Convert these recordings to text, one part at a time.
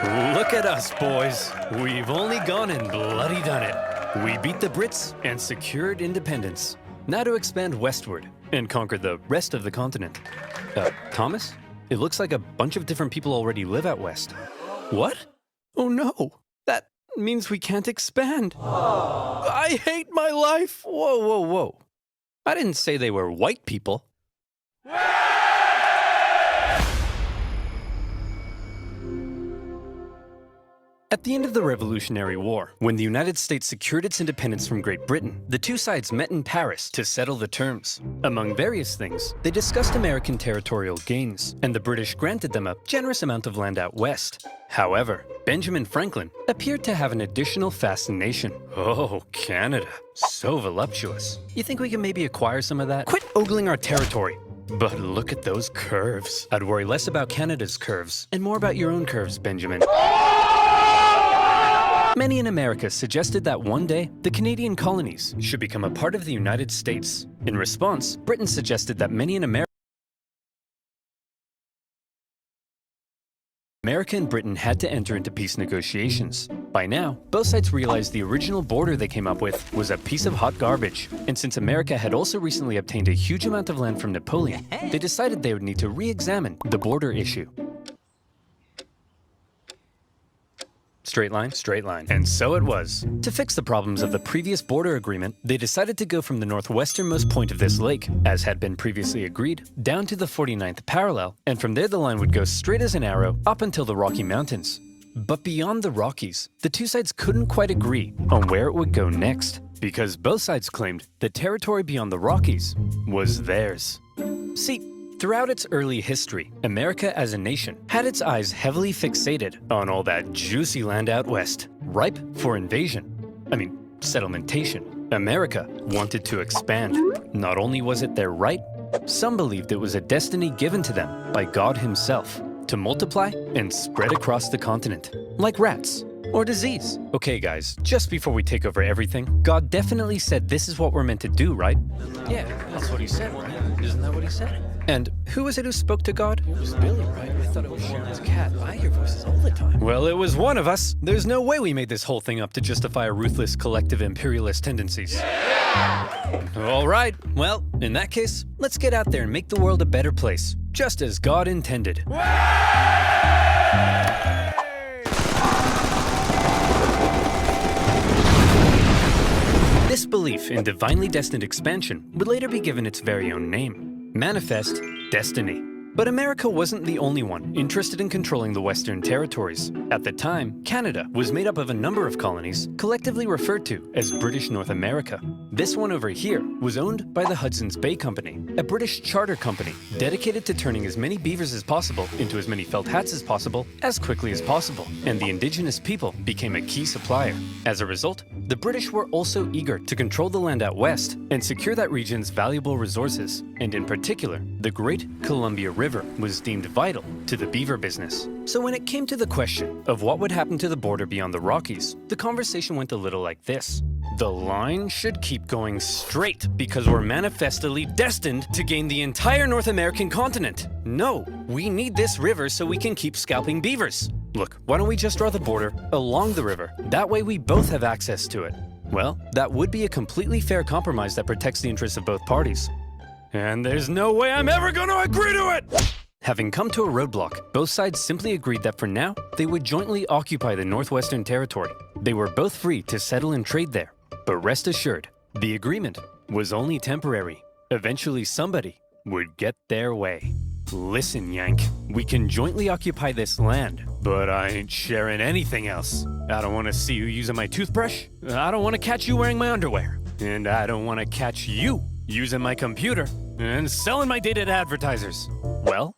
Look at us, boys. We've only gone and bloody done it. We beat the Brits and secured independence. Now to expand westward and conquer the rest of the continent. Thomas? It looks like a bunch of different people already live out west. What? Oh no. That means we can't expand. I hate my life. Whoa, whoa, whoa. I didn't say they were white people. At the end of the Revolutionary War, when the United States secured its independence from Great Britain, the two sides met in Paris to settle the terms. Among various things, they discussed American territorial gains, and the British granted them a generous amount of land out west. However, Benjamin Franklin appeared to have an additional fascination. Oh, Canada. So voluptuous. You think we can maybe acquire some of that? Quit ogling our territory. But look at those curves. I'd worry less about Canada's curves and more about your own curves, Benjamin. Many in America suggested that one day, the Canadian colonies should become a part of the United States. In response, Britain suggested that many in America and Britain had to enter into peace negotiations. By now, both sides realized the original border they came up with was a piece of hot garbage. And since America had also recently obtained a huge amount of land from Napoleon, they decided they would need to re-examine the border issue. Straight line, straight line. And so it was. To fix the problems of the previous border agreement, they decided to go from the northwesternmost point of this lake, as had been previously agreed, down to the 49th parallel, and from there the line would go straight as an arrow up until the Rocky Mountains. But beyond the Rockies, the two sides couldn't quite agree on where it would go next, because both sides claimed the territory beyond the Rockies was theirs. See, throughout its early history, America as a nation had its eyes heavily fixated on all that juicy land out west, ripe for invasion. Settlementation. America wanted to expand. Not only was it their right, some believed it was a destiny given to them by God himself to multiply and spread across the continent, like rats or disease. Okay guys, just before we take over everything, God definitely said this is what we're meant to do, right? Yeah, that's what he said, right? Isn't that what he said? And who was it who spoke to God? It was Billy, right? I thought it was Sharon's cat. I hear voices all the time. Well, it was one of us. There's no way we made this whole thing up to justify our ruthless collective imperialist tendencies. Yeah! All right, well, in that case, let's get out there and make the world a better place, just as God intended. This belief in divinely destined expansion would later be given its very own name. Manifest Destiny. But America wasn't the only one interested in controlling the Western territories. At the time, Canada was made up of a number of colonies, collectively referred to as British North America. This one over here was owned by the Hudson's Bay Company, a British charter company dedicated to turning as many beavers as possible into as many felt hats as possible, as quickly as possible, and the indigenous people became a key supplier. As a result, the British were also eager to control the land out west and secure that region's valuable resources, and in particular, the Great Columbia River was deemed vital to the beaver business. So when it came to the question of what would happen to the border beyond the Rockies, the conversation went a little like this. The line should keep going straight because we're manifestly destined to gain the entire North American continent. No, we need this river so we can keep scalping beavers. Look, why don't we just draw the border along the river? That way we both have access to it. Well, that would be a completely fair compromise that protects the interests of both parties. And there's no way I'm ever going to agree to it! Having come to a roadblock, both sides simply agreed that for now, they would jointly occupy the Northwestern Territory. They were both free to settle and trade there. But rest assured, the agreement was only temporary. Eventually somebody would get their way. Listen, Yank, we can jointly occupy this land, but I ain't sharing anything else. I don't want to see you using my toothbrush. I don't want to catch you wearing my underwear. And I don't want to catch you using my computer and selling my data to advertisers. Well,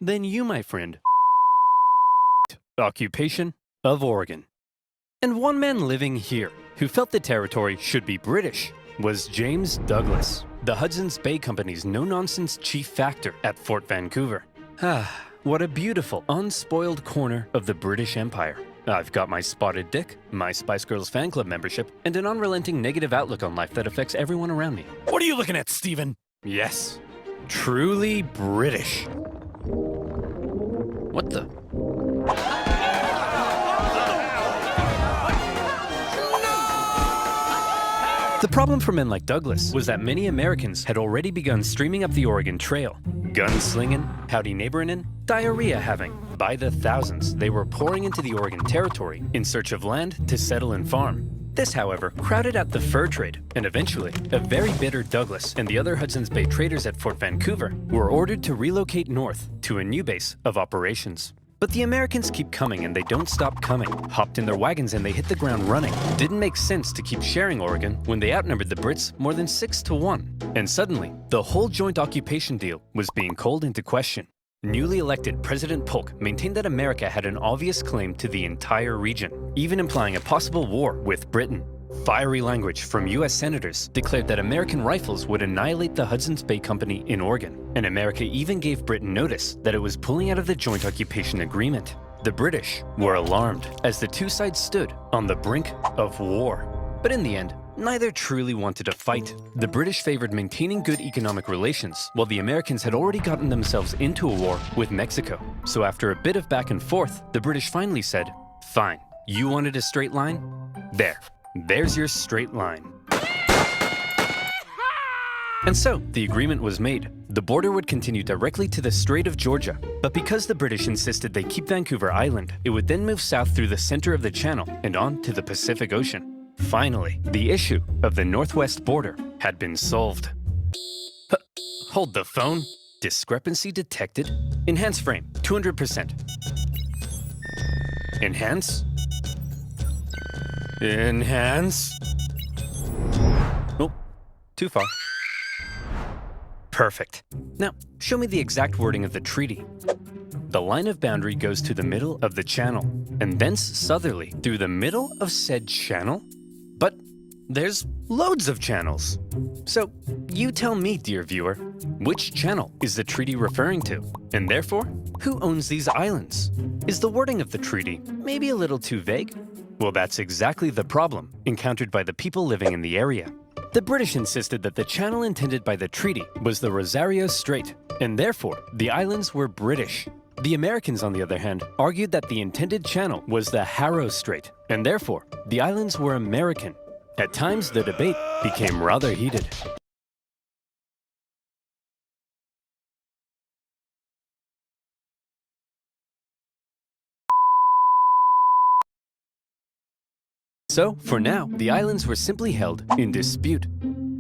then you, my friend. Occupation of Oregon. And one man living here who felt the territory should be British was James Douglas, the Hudson's Bay Company's no-nonsense chief factor at Fort Vancouver. Ah, what a beautiful, unspoiled corner of the British Empire. I've got my spotted dick, my Spice Girls fan club membership, and an unrelenting negative outlook on life that affects everyone around me. What are you looking at, Stephen? Yes, truly British. What the? The problem for men like Douglas was that many Americans had already begun streaming up the Oregon Trail. Gunslinging, howdy neighboring, diarrhea having. By the thousands, they were pouring into the Oregon Territory in search of land to settle and farm. This, however, crowded out the fur trade, and eventually, a very bitter Douglas and the other Hudson's Bay traders at Fort Vancouver were ordered to relocate north to a new base of operations. But the Americans keep coming and they don't stop coming. Hopped in their wagons and they hit the ground running. Didn't make sense to keep sharing Oregon when they outnumbered the Brits more than 6-1. And suddenly, the whole joint occupation deal was being called into question. Newly elected President Polk maintained that America had an obvious claim to the entire region, even implying a possible war with Britain. Fiery language from US senators declared that American rifles would annihilate the Hudson's Bay Company in Oregon, and America even gave Britain notice that it was pulling out of the joint occupation agreement. The British were alarmed as the two sides stood on the brink of war. But in the end, neither truly wanted to fight. The British favored maintaining good economic relations, while the Americans had already gotten themselves into a war with Mexico. So after a bit of back and forth, the British finally said, "Fine, you wanted a straight line? There's your straight line." And so, the agreement was made. The border would continue directly to the Strait of Georgia, but because the British insisted they keep Vancouver Island, it would then move south through the center of the channel and on to the Pacific Ocean. Finally, the issue of the northwest border had been solved. Hold the phone. Discrepancy detected. Enhance frame, 200%. Enhance. Enhance. Oh, too far. Perfect. Now, show me the exact wording of the treaty. The line of boundary goes to the middle of the channel, and thence southerly through the middle of said channel? But there's loads of channels. So you tell me, dear viewer, which channel is the treaty referring to? And therefore, who owns these islands? Is the wording of the treaty maybe a little too vague? Well, that's exactly the problem encountered by the people living in the area. The British insisted that the channel intended by the treaty was the Rosario Strait, and therefore the islands were British. The Americans, on the other hand, argued that the intended channel was the Harrow Strait, and therefore, the islands were American. At times, the debate became rather heated. So, for now, the islands were simply held in dispute.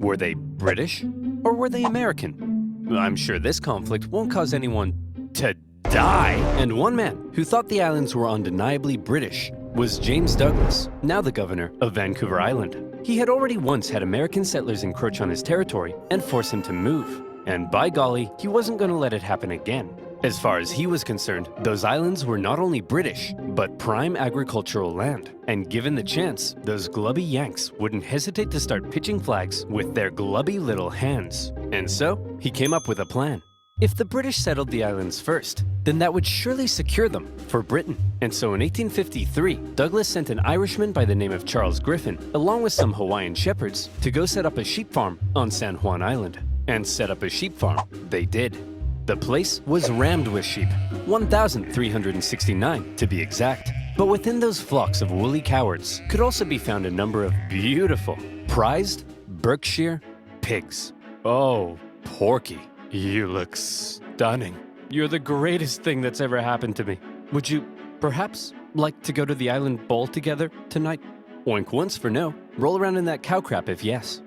Were they British, or were they American? I'm sure this conflict won't cause anyone to die. And one man who thought the islands were undeniably British was James Douglas, now the governor of Vancouver Island. He had already once had American settlers encroach on his territory and force him to move. And by golly, he wasn't going to let it happen again. As far as he was concerned, those islands were not only British, but prime agricultural land. And given the chance, those glubby Yanks wouldn't hesitate to start pitching flags with their glubby little hands. And so, he came up with a plan. If the British settled the islands first, then that would surely secure them for Britain. And so in 1853, Douglas sent an Irishman by the name of Charles Griffin, along with some Hawaiian shepherds, to go set up a sheep farm on San Juan Island. And set up a sheep farm they did. The place was rammed with sheep, 1,369 to be exact. But within those flocks of woolly cowards could also be found a number of beautiful, prized Berkshire pigs. Oh, Porky, you look stunning. You're the greatest thing that's ever happened to me. Would you perhaps like to go to the island ball together tonight? Oink once for no. Roll around in that cow crap if yes.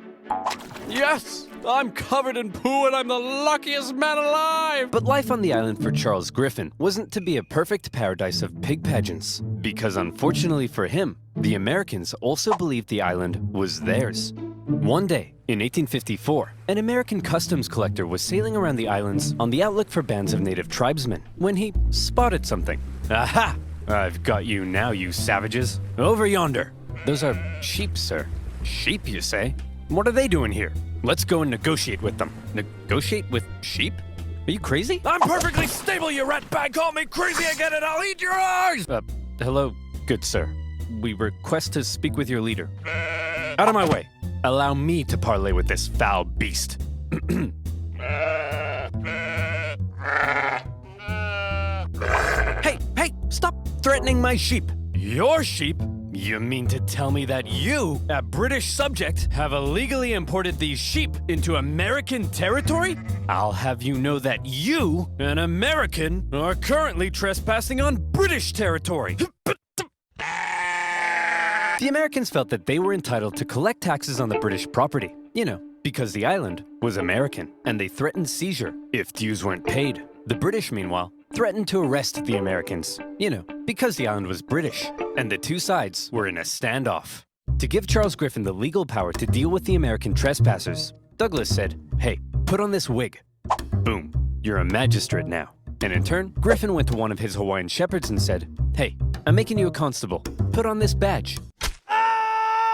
Yes! I'm covered in poo and I'm the luckiest man alive! But life on the island for Charles Griffin wasn't to be a perfect paradise of pig pageants, because unfortunately for him, the Americans also believed the island was theirs. One day, in 1854, an American customs collector was sailing around the islands on the outlook for bands of native tribesmen when he spotted something. Aha! I've got you now, you savages. Over yonder. Those are sheep, sir. Sheep, you say? What are they doing here? Let's go and negotiate with them. Negotiate with sheep? Are you crazy? I'm perfectly stable, you rat bag. Call me crazy again and I'll eat your eyes! Hello, good sir. We request to speak with your leader. Out of my way. Allow me to parley with this foul beast. Hey, stop threatening my sheep. Your sheep? You mean to tell me that you, a British subject, have illegally imported these sheep into American territory? I'll have you know that you, an American, are currently trespassing on British territory. The Americans felt that they were entitled to collect taxes on the British property, because the island was American, and they threatened seizure if dues weren't paid. The British, meanwhile, threatened to arrest the Americans, because the island was British, and the two sides were in a standoff. To give Charles Griffin the legal power to deal with the American trespassers, Douglas said, "Hey, put on this wig." Boom, you're a magistrate now. And in turn, Griffin went to one of his Hawaiian shepherds and said, "Hey, I'm making you a constable. Put on this badge."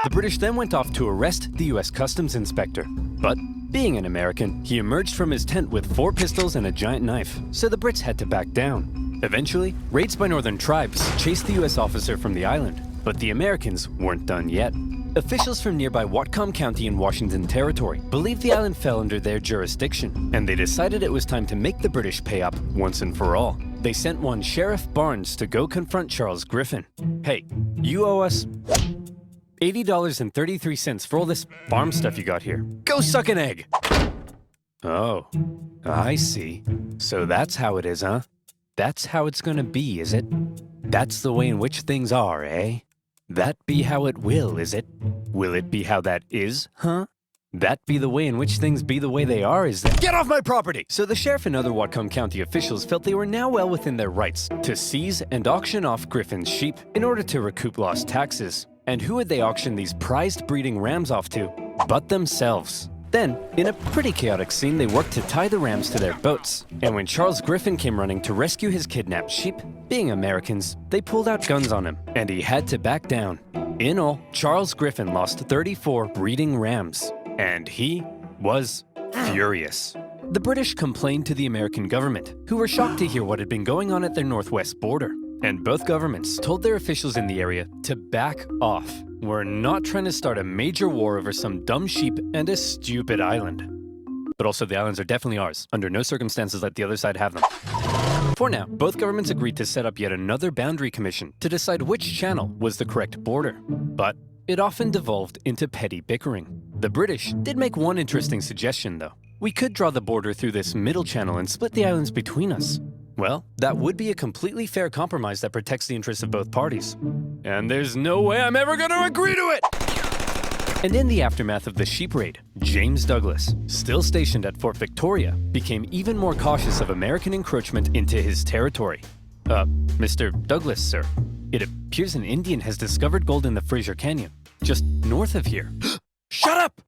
The British then went off to arrest the US Customs Inspector. But, being an American, he emerged from his tent with 4 pistols and a giant knife, so the Brits had to back down. Eventually, raids by northern tribes chased the US officer from the island, but the Americans weren't done yet. Officials from nearby Whatcom County in Washington Territory believed the island fell under their jurisdiction, and they decided it was time to make the British pay up once and for all. They sent one Sheriff Barnes to go confront Charles Griffin. "Hey, you owe us $80.33 for all this farm stuff you got here. Go suck an egg!" Oh, I see. So that's how it is, huh? That's how it's gonna be, is it? That's the way in which things are, eh? That be how it will, is it? Will it be how that is, huh? That be the way in which things be the way they are, is that— Get off my property! So the sheriff and other Whatcom County officials felt they were now well within their rights to seize and auction off Griffin's sheep in order to recoup lost taxes. And who would they auction these prized breeding rams off to but themselves? Then, in a pretty chaotic scene, they worked to tie the rams to their boats. And when Charles Griffin came running to rescue his kidnapped sheep, being Americans, they pulled out guns on him, and he had to back down. In all, Charles Griffin lost 34 breeding rams, and he was furious. The British complained to the American government, who were shocked to hear what had been going on at their northwest border. And both governments told their officials in the area to back off. We're not trying to start a major war over some dumb sheep and a stupid island. But also, the islands are definitely ours. Under no circumstances let the other side have them. For now, both governments agreed to set up yet another boundary commission to decide which channel was the correct border. But it often devolved into petty bickering. The British did make one interesting suggestion, though. We could draw the border through this middle channel and split the islands between us. Well, that would be a completely fair compromise that protects the interests of both parties. And there's no way I'm ever going to agree to it! And in the aftermath of the sheep raid, James Douglas, still stationed at Fort Victoria, became even more cautious of American encroachment into his territory. Mr. Douglas, sir, it appears an Indian has discovered gold in the Fraser Canyon, just north of here. Shut up!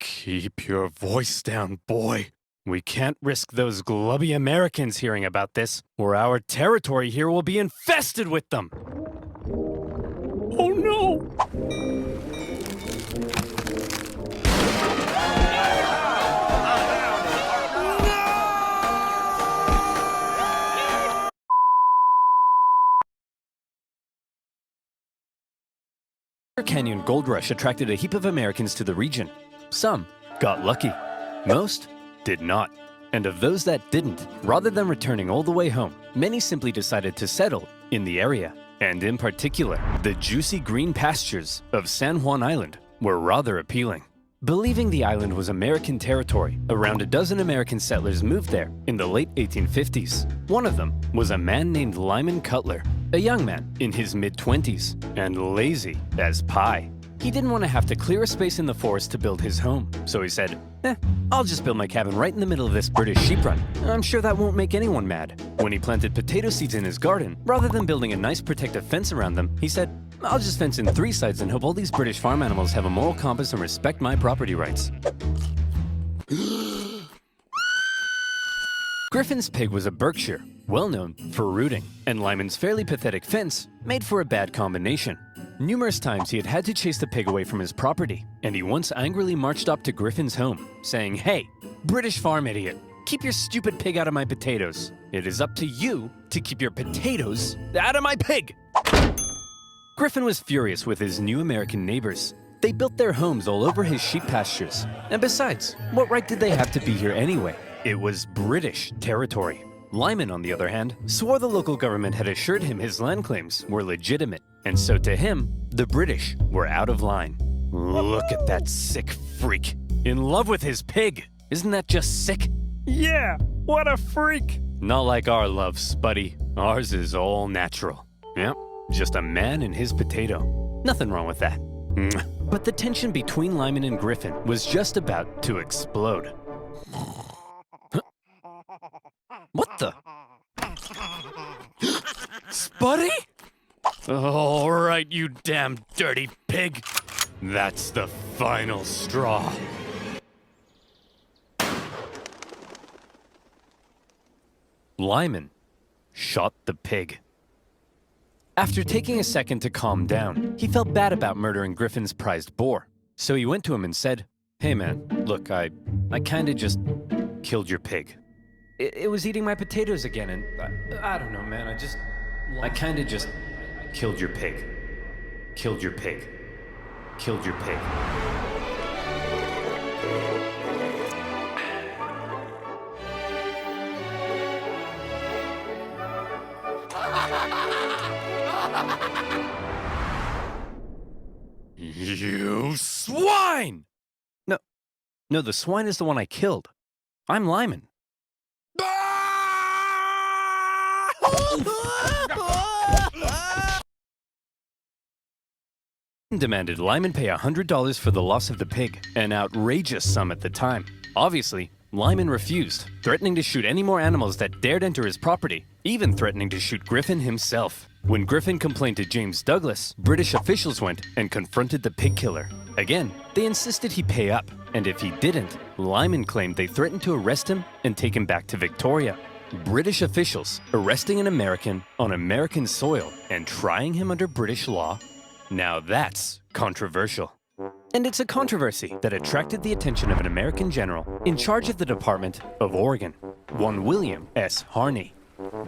Keep your voice down, boy. We can't risk those glubby Americans hearing about this, or our territory here will be infested with them. Oh no! The Canyon Gold Rush attracted a heap of Americans to the region. Some got lucky. Most did not. And of those that didn't, rather than returning all the way home, many simply decided to settle in the area. And in particular, the juicy green pastures of San Juan Island were rather appealing. Believing the island was American territory, around a dozen American settlers moved there in the late 1850s. One of them was a man named Lyman Cutler, a young man in his mid-20s, and lazy as pie. He didn't want to have to clear a space in the forest to build his home, so he said, I'll just build my cabin right in the middle of this British sheep run. I'm sure that won't make anyone mad. When he planted potato seeds in his garden, rather than building a nice protective fence around them, he said, I'll just fence in 3 sides and hope all these British farm animals have a moral compass and respect my property rights. Griffin's pig was a Berkshire, well known for rooting, and Lyman's fairly pathetic fence made for a bad combination. Numerous times he had had to chase the pig away from his property, and he once angrily marched up to Griffin's home, saying, Hey, British farm idiot, keep your stupid pig out of my potatoes. It is up to you to keep your potatoes out of my pig! Griffin was furious with his new American neighbors. They built their homes all over his sheep pastures. And besides, what right did they have to be here anyway? It was British territory. Lyman, on the other hand, swore the local government had assured him his land claims were legitimate, and so to him, the British were out of line. Look at that sick freak. In love with his pig. Isn't that just sick? Yeah, what a freak. Not like our love, Spuddy. Ours is all natural. Yep, just a man and his potato. Nothing wrong with that. But the tension between Lyman and Griffin was just about to explode. What the? Spuddy? All right, you damn dirty pig. That's the final straw. Lyman shot the pig. After taking a second to calm down, he felt bad about murdering Griffin's prized boar. So he went to him and said, "Hey man, look, I kinda just killed your pig. It was eating my potatoes again, and I don't know, man, I kinda just killed your pig. Killed your pig. Killed your pig." You swine! No, the swine is the one I killed. I'm Lyman. Demanded Lyman pay $100 for the loss of the pig, an outrageous sum at the time. Obviously, Lyman refused, threatening to shoot any more animals that dared enter his property, even threatening to shoot Griffin himself. When Griffin complained to James Douglas, British officials went and confronted the pig killer. Again, they insisted he pay up, and if he didn't, Lyman claimed they threatened to arrest him and take him back to Victoria. British officials arresting an American on American soil and trying him under British law? Now that's controversial. And it's a controversy that attracted the attention of an American general in charge of the Department of Oregon, one William S. Harney.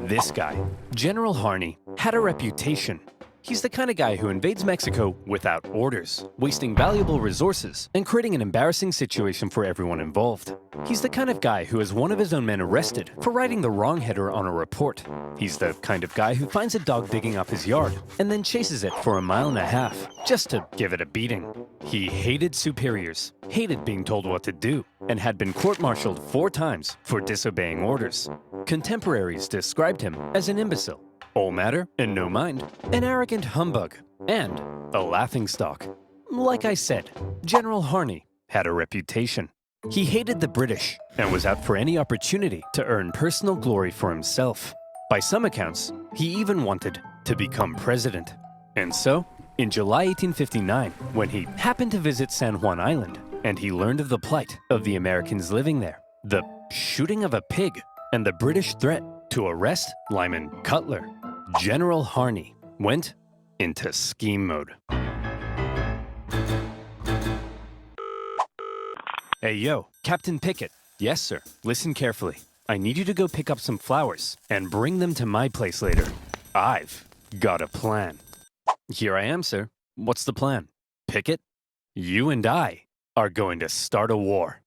This guy, General Harney, had a reputation. He's the kind of guy who invades Mexico without orders, wasting valuable resources and creating an embarrassing situation for everyone involved. He's the kind of guy who has one of his own men arrested for writing the wrong header on a report. He's the kind of guy who finds a dog digging up his yard and then chases it for 1.5 miles just to give it a beating. He hated superiors, hated being told what to do, and had been court-martialed 4 times for disobeying orders. Contemporaries described him as an imbecile, all matter and no mind, an arrogant humbug, and a laughingstock. Like I said, General Harney had a reputation. He hated the British and was out for any opportunity to earn personal glory for himself. By some accounts, he even wanted to become president. And so, in July 1859, when he happened to visit San Juan Island, and he learned of the plight of the Americans living there, the shooting of a pig, and the British threat to arrest Lyman Cutler, General Harney went into scheme mode. Hey yo, Captain Pickett. Yes sir, listen carefully. I need you to go pick up some flowers and bring them to my place later. I've got a plan. Here I am, sir. What's the plan? Pickett, you and I are going to start a war.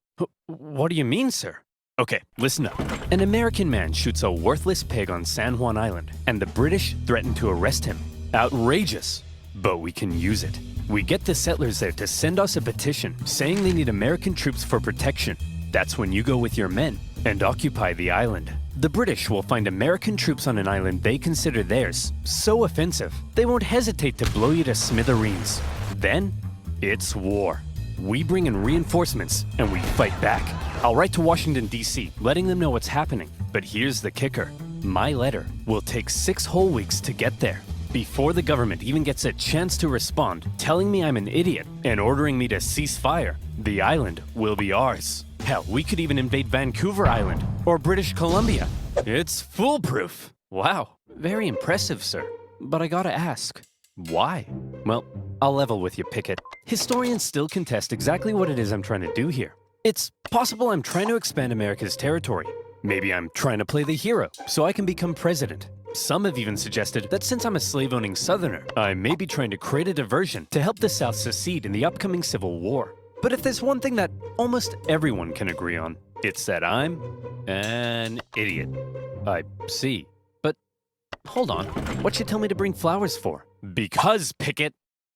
What do you mean, sir? Okay, listen up. An American man shoots a worthless pig on San Juan Island, and the British threaten to arrest him. Outrageous, but we can use it. We get the settlers there to send us a petition saying they need American troops for protection. That's when you go with your men and occupy the island. The British will find American troops on an island they consider theirs so offensive, they won't hesitate to blow you to smithereens. Then, it's war. We bring in reinforcements and we fight back. I'll write to Washington, D.C., letting them know what's happening. But here's the kicker. My letter will take 6 whole weeks to get there. Before the government even gets a chance to respond, telling me I'm an idiot and ordering me to cease fire, the island will be ours. Hell, we could even invade Vancouver Island or British Columbia. It's foolproof. Wow, very impressive, sir. But I gotta ask, why? Well, I'll level with you, Pickett. Historians still contest exactly what it is I'm trying to do here. It's possible I'm trying to expand America's territory. Maybe I'm trying to play the hero so I can become president. Some have even suggested that since I'm a slave-owning Southerner, I may be trying to create a diversion to help the South secede in the upcoming Civil War. But if there's one thing that almost everyone can agree on, It's that I'm an idiot. I see. But hold on. What'd you tell me to bring flowers for? Because, Pickett,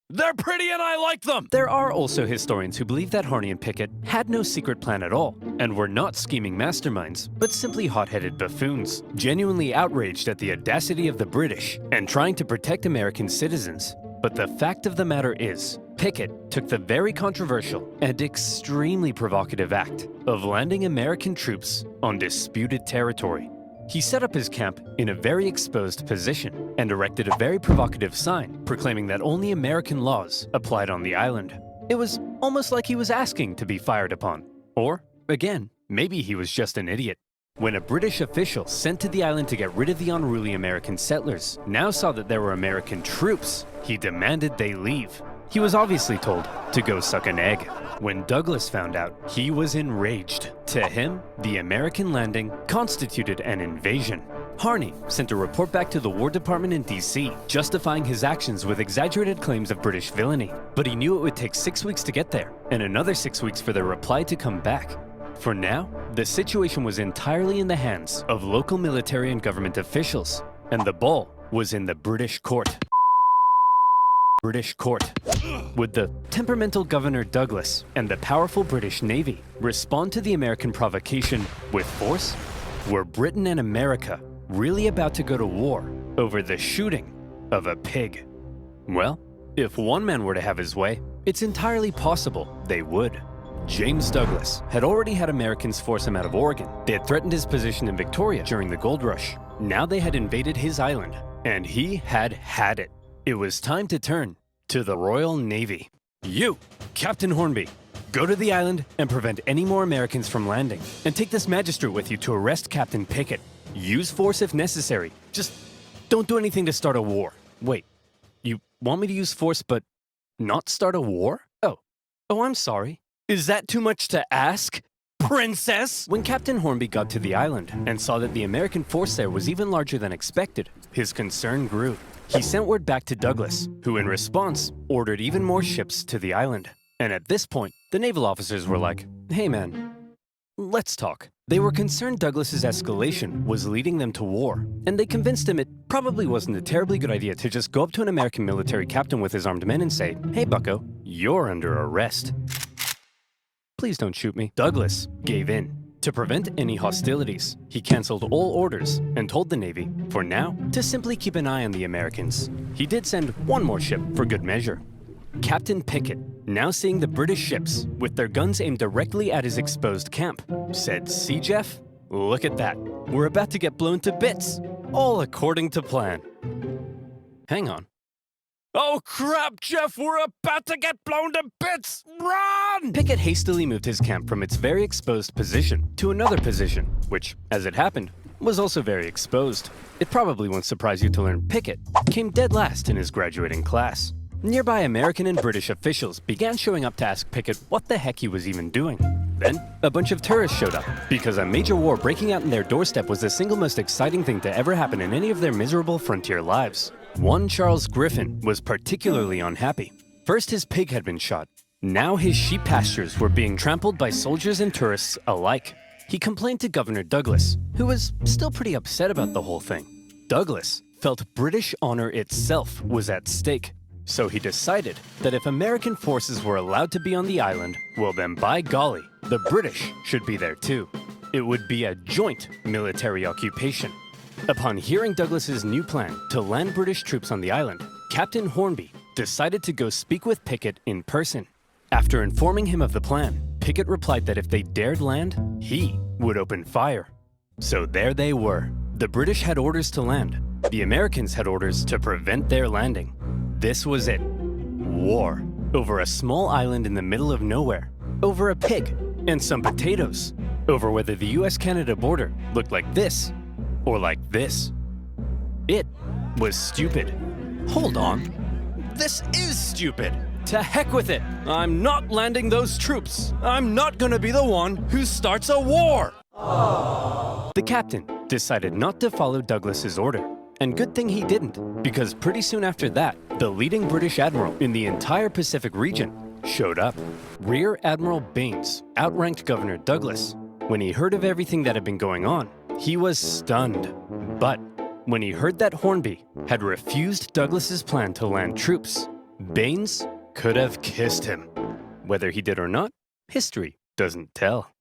they're pretty and I like them! There are also historians who believe that Harney and Pickett had no secret plan at all, and were not scheming masterminds, but simply hot-headed buffoons, genuinely outraged at the audacity of the British and trying to protect American citizens. But the fact of the matter is, Pickett took the very controversial and extremely provocative act of landing American troops on disputed territory. He set up his camp in a very exposed position and erected a very provocative sign proclaiming that only American laws applied on the island. It was almost like he was asking to be fired upon. Or, again, maybe he was just an idiot. When a British official sent to the island to get rid of the unruly American settlers now saw that there were American troops, he demanded they leave. He was obviously told to go suck an egg. When Douglas found out, he was enraged. To him, the American landing constituted an invasion. Harney sent a report back to the War Department in DC, justifying his actions with exaggerated claims of British villainy. But he knew it would take 6 weeks to get there, and another 6 weeks for their reply to come back. For now, the situation was entirely in the hands of local military and government officials, and the ball was in the British court. Would the temperamental Governor Douglas and the powerful British Navy respond to the American provocation with force? Were Britain and America really about to go to war over the shooting of a pig? Well, if one man were to have his way, it's entirely possible they would. James Douglas had already had Americans force him out of Oregon. They had threatened his position in Victoria during the gold rush. Now they had invaded his island, and he had had it. It was time to turn to the Royal Navy. You, Captain Hornby, go to the island and prevent any more Americans from landing. And take this magistrate with you to arrest Captain Pickett. Use force if necessary. Just don't do anything to start a war. Wait, you want me to use force but not start a war? Oh, I'm sorry. Is that too much to ask, Princess? When Captain Hornby got to the island and saw that the American force there was even larger than expected, his concern grew. He sent word back to Douglas, who in response ordered even more ships to the island. And at this point, the naval officers were like, hey man, let's talk. They were concerned Douglas's escalation was leading them to war, and they convinced him it probably wasn't a terribly good idea to just go up to an American military captain with his armed men and say, hey bucko, you're under arrest. Please don't shoot me. Douglas gave in. To prevent any hostilities, he canceled all orders and told the Navy, for now, to simply keep an eye on the Americans. He did send one more ship for good measure. Captain Pickett, now seeing the British ships with their guns aimed directly at his exposed camp, said, see Jeff? Look at that. We're about to get blown to bits. All according to plan. Hang on. Oh crap, Jeff, we're about to get blown to bits! Run! Pickett hastily moved his camp from its very exposed position to another position, which, as it happened, was also very exposed. It probably won't surprise you to learn Pickett came dead last in his graduating class. Nearby American and British officials began showing up to ask Pickett what the heck he was even doing. Then, a bunch of tourists showed up, because a major war breaking out in their doorstep was the single most exciting thing to ever happen in any of their miserable frontier lives. One Charles Griffin was particularly unhappy. First his pig had been shot. Now his sheep pastures were being trampled by soldiers and tourists alike. He complained to Governor Douglas, who was still pretty upset about the whole thing. Douglas felt British honor itself was at stake, so he decided that if American forces were allowed to be on the island, well then by golly, the British should be there too. It would be a joint military occupation. Upon hearing Douglas's new plan to land British troops on the island, Captain Hornby decided to go speak with Pickett in person. After informing him of the plan, Pickett replied that if they dared land, he would open fire. So there they were. The British had orders to land. The Americans had orders to prevent their landing. This was it. War. Over a small island in the middle of nowhere. Over a pig and some potatoes. Over whether the US-Canada border looked like this or like this. It was stupid. Hold on. This is stupid. To heck with it. I'm not landing those troops. I'm not gonna be the one who starts a war. The captain decided not to follow Douglas's order. And good thing he didn't, because pretty soon after that, the leading British admiral in the entire Pacific region showed up. Rear Admiral Baines outranked Governor Douglas. When he heard of everything that had been going on, he was stunned. But when he heard that Hornby had refused Douglas's plan to land troops, Baines could have kissed him. Whether he did or not, history doesn't tell.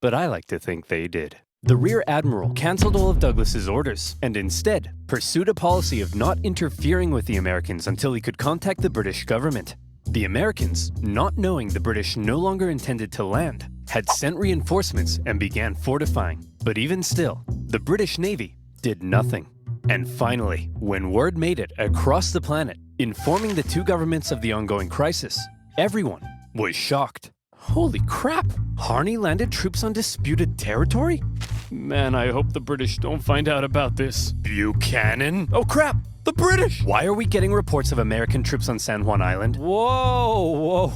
But I like to think they did. The Rear Admiral canceled all of Douglas's orders and instead pursued a policy of not interfering with the Americans until he could contact the British government. The Americans, not knowing the British no longer intended to land, had sent reinforcements and began fortifying. But even still, the British Navy did nothing. And finally, when word made it across the planet, informing the two governments of the ongoing crisis, everyone was shocked. Holy crap! Harney landed troops on disputed territory? Man, I hope the British don't find out about this. Buchanan? Oh crap! The British! Why are we getting reports of American troops on San Juan Island? Whoa.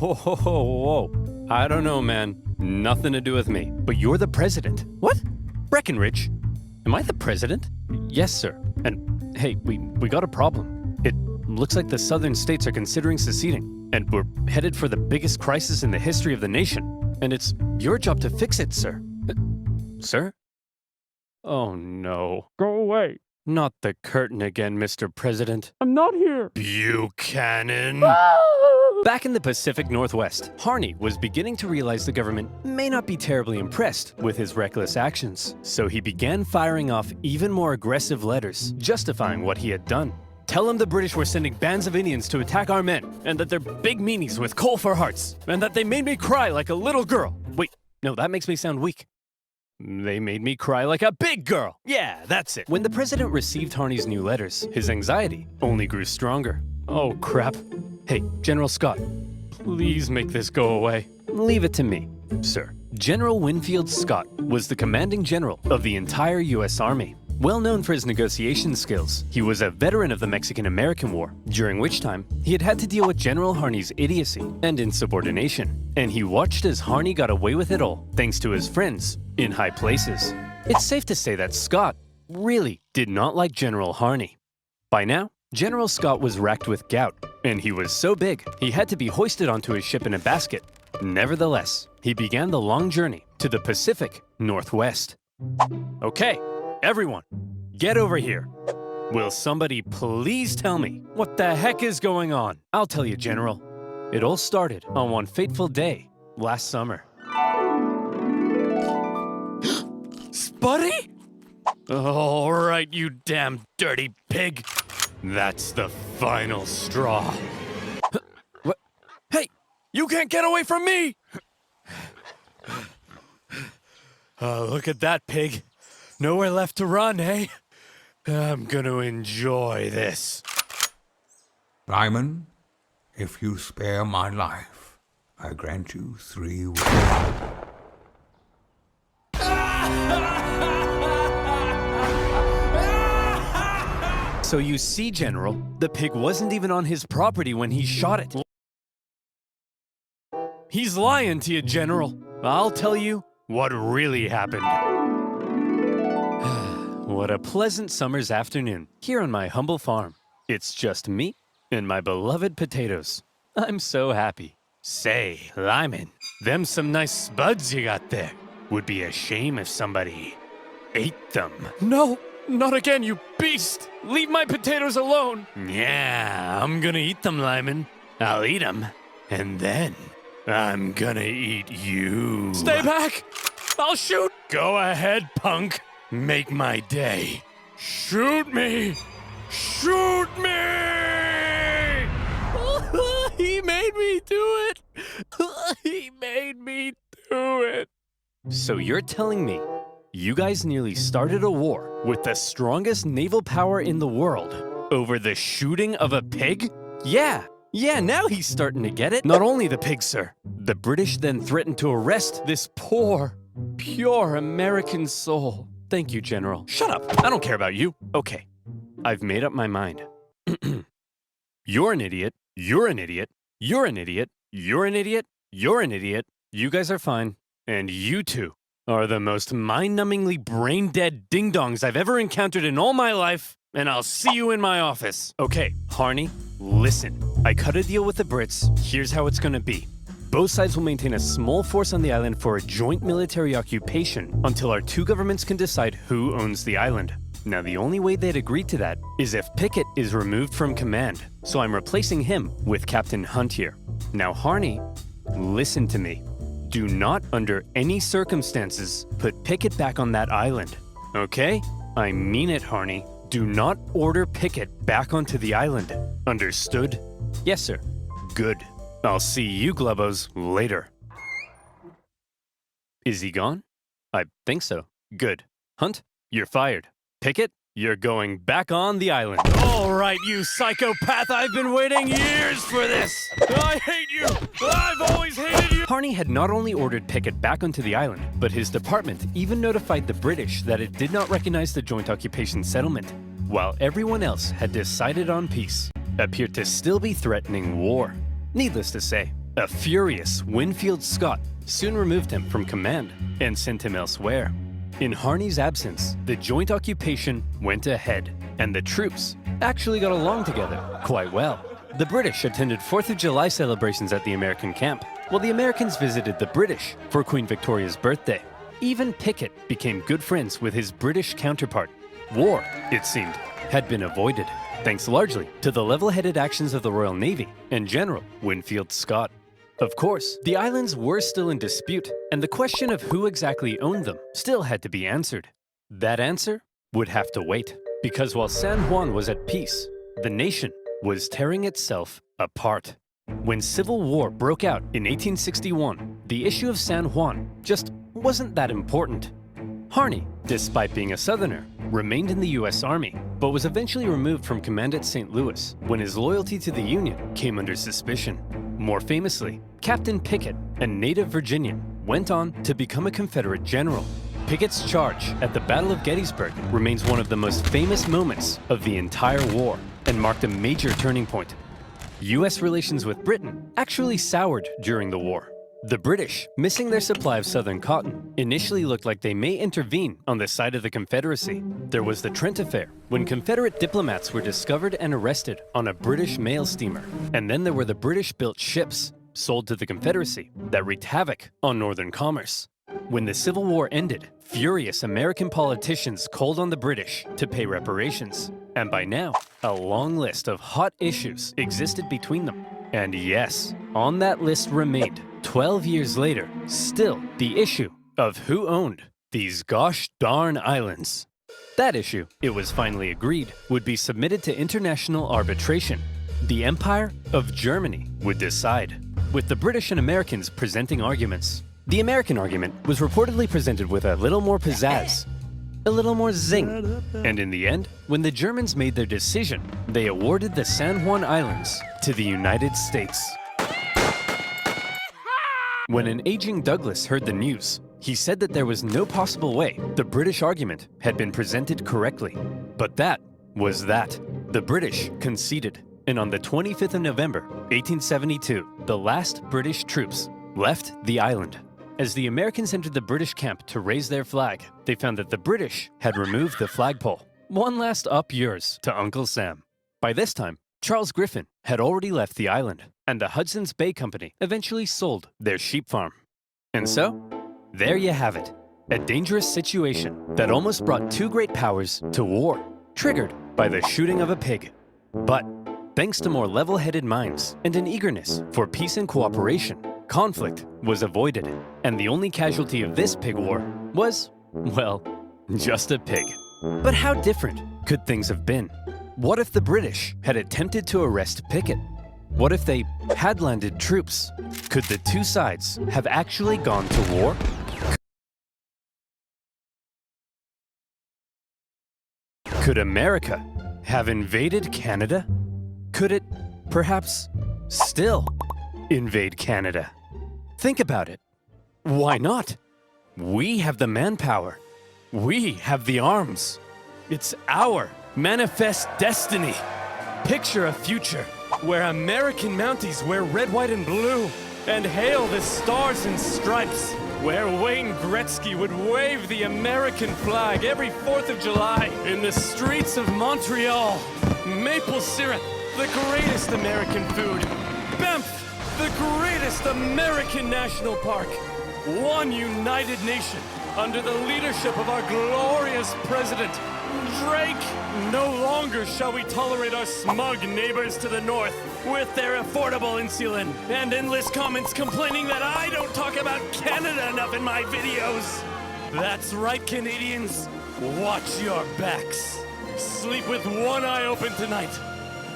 I don't know, man. Nothing to do with me. But you're the president. What? Breckenridge? Am I the president? Yes, sir. And hey, we got a problem. It looks like the southern states are considering seceding. And we're headed for the biggest crisis in the history of the nation. And it's your job to fix it, sir. Sir? Oh no. Go away. Not the curtain again, Mr. President. I'm not here. Buchanan! Back in the Pacific Northwest, Harney was beginning to realize the government may not be terribly impressed with his reckless actions. So he began firing off even more aggressive letters, justifying what he had done. Tell him the British were sending bands of Indians to attack our men, and that they're big meanies with coal for hearts, and that they made me cry like a little girl. Wait, no, that makes me sound weak. They made me cry like a big girl. Yeah, that's it. When the president received Harney's new letters, his anxiety only grew stronger. Oh, crap. Hey, General Scott, please make this go away. Leave it to me, sir. General Winfield Scott was the commanding general of the entire U.S. Army. Well known for his negotiation skills, he was a veteran of the Mexican-American War, during which time he had had to deal with General Harney's idiocy and insubordination. And he watched as Harney got away with it all, thanks to his friends in high places. It's safe to say that Scott really did not like General Harney. By now, General Scott was racked with gout, and he was so big he had to be hoisted onto his ship in a basket. Nevertheless, he began the long journey to the Pacific Northwest. Okay. Everyone, get over here. Will somebody please tell me what the heck is going on? I'll tell you, General. It all started on one fateful day last summer. Spuddy? All right, you damn dirty pig. That's the final straw. What? Hey, you can't get away from me! Look at that pig. Nowhere left to run, eh? I'm gonna enjoy this. Lyman, if you spare my life, I grant you 3 wishes. So you see, General, the pig wasn't even on his property when he shot it. He's lying to you, General. I'll tell you what really happened. What a pleasant summer's afternoon here on my humble farm. It's just me and my beloved potatoes. I'm so happy. Say, Lyman, them some nice spuds you got there. Would be a shame if somebody ate them. No, not again, you beast! Leave my potatoes alone! Yeah, I'm gonna eat them, Lyman. I'll eat them, and then I'm gonna eat you. Stay back! I'll shoot! Go ahead, punk. Make my day. Shoot me! Shoot me! He made me do it! He made me do it! So you're telling me you guys nearly started a war with the strongest naval power in the world over the shooting of a pig? Yeah, now he's starting to get it. Not only the pig, sir. The British then threatened to arrest this poor, pure American soul. Thank you, General. Shut up. I don't care about you. Okay, I've made up my mind. You're an idiot. You're an idiot. You're an idiot. You're an idiot. You're an idiot. You guys are fine. And you two are the most mind-numbingly brain-dead ding-dongs I've ever encountered in all my life, and I'll see you in my office. Okay, Harney, listen. I cut a deal with the Brits. Here's how it's gonna be. Both sides will maintain a small force on the island for a joint military occupation until our two governments can decide who owns the island. Now, the only way they'd agree to that is if Pickett is removed from command, so I'm replacing him with Captain Hunt here. Now, Harney, listen to me. Do not, under any circumstances, put Pickett back on that island, okay? I mean it, Harney. Do not order Pickett back onto the island. Understood? Yes, sir. Good. I'll see you Globos later. Is he gone? I think so. Good. Hunt, you're fired. Pickett, you're going back on the island. All right, you psychopath. I've been waiting years for this. I hate you. I've always hated you. Harney had not only ordered Pickett back onto the island, but his department even notified the British that it did not recognize the joint occupation settlement, while everyone else had decided on peace, appeared to still be threatening war. Needless to say, a furious Winfield Scott soon removed him from command and sent him elsewhere. In Harney's absence, the joint occupation went ahead, and the troops actually got along together quite well. The British attended 4th of July celebrations at the American camp, while the Americans visited the British for Queen Victoria's birthday. Even Pickett became good friends with his British counterpart. War, it seemed, had been avoided, thanks largely to the level-headed actions of the Royal Navy and General Winfield Scott. Of course, the islands were still in dispute, and the question of who exactly owned them still had to be answered. That answer would have to wait, because while San Juan was at peace, the nation was tearing itself apart. When Civil War broke out in 1861, the issue of San Juan just wasn't that important. Harney, despite being a Southerner, remained in the U.S. Army, but was eventually removed from command at St. Louis when his loyalty to the Union came under suspicion. More famously, Captain Pickett, a native Virginian, went on to become a Confederate general. Pickett's charge at the Battle of Gettysburg remains one of the most famous moments of the entire war and marked a major turning point. U.S. relations with Britain actually soured during the war. The British, missing their supply of southern cotton, initially looked like they may intervene on the side of the Confederacy. There was the Trent Affair, when Confederate diplomats were discovered and arrested on a British mail steamer. And then there were the British-built ships, sold to the Confederacy, that wreaked havoc on northern commerce. When the Civil War ended, furious American politicians called on the British to pay reparations. And by now, a long list of hot issues existed between them. And yes, on that list remained, 12 years later, still the issue of who owned these gosh darn islands. That issue, it was finally agreed, would be submitted to international arbitration. The Empire of Germany would decide, with the British and Americans presenting arguments. The American argument was reportedly presented with a little more pizzazz, a little more zing. And in the end, when the Germans made their decision, they awarded the San Juan Islands to the United States. When an aging Douglas heard the news, he said that there was no possible way the British argument had been presented correctly. But that was that. The British conceded, and on the 25th of November, 1872, the last British troops left the island. As the Americans entered the British camp to raise their flag, they found that the British had removed the flagpole. One last up yours to Uncle Sam. By this time, Charles Griffin had already left the island, and the Hudson's Bay Company eventually sold their sheep farm. And so, there you have it, a dangerous situation that almost brought two great powers to war, triggered by the shooting of a pig. But thanks to more level-headed minds and an eagerness for peace and cooperation, conflict was avoided, and the only casualty of this pig war was, well, just a pig. But how different could things have been? What if the British had attempted to arrest Pickett? What if they had landed troops? Could the two sides have actually gone to war? Could America have invaded Canada? Could it, perhaps, still invade Canada? Think about it. Why not? We have the manpower. We have the arms. It's our manifest destiny. Picture a future where American Mounties wear red, white, and blue and hail the stars and stripes, where Wayne Gretzky would wave the American flag every 4th of July in the streets of Montreal. Maple syrup, the greatest American food. Banff, the greatest American national park, one united nation, under the leadership of our glorious president, Drake. No longer shall we tolerate our smug neighbors to the north with their affordable insulin and endless comments complaining that I don't talk about Canada enough in my videos. That's right, Canadians. Watch your backs. Sleep with one eye open tonight,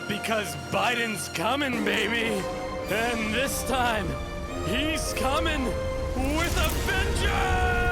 because Biden's coming, baby. And this time, he's coming with a vengeance!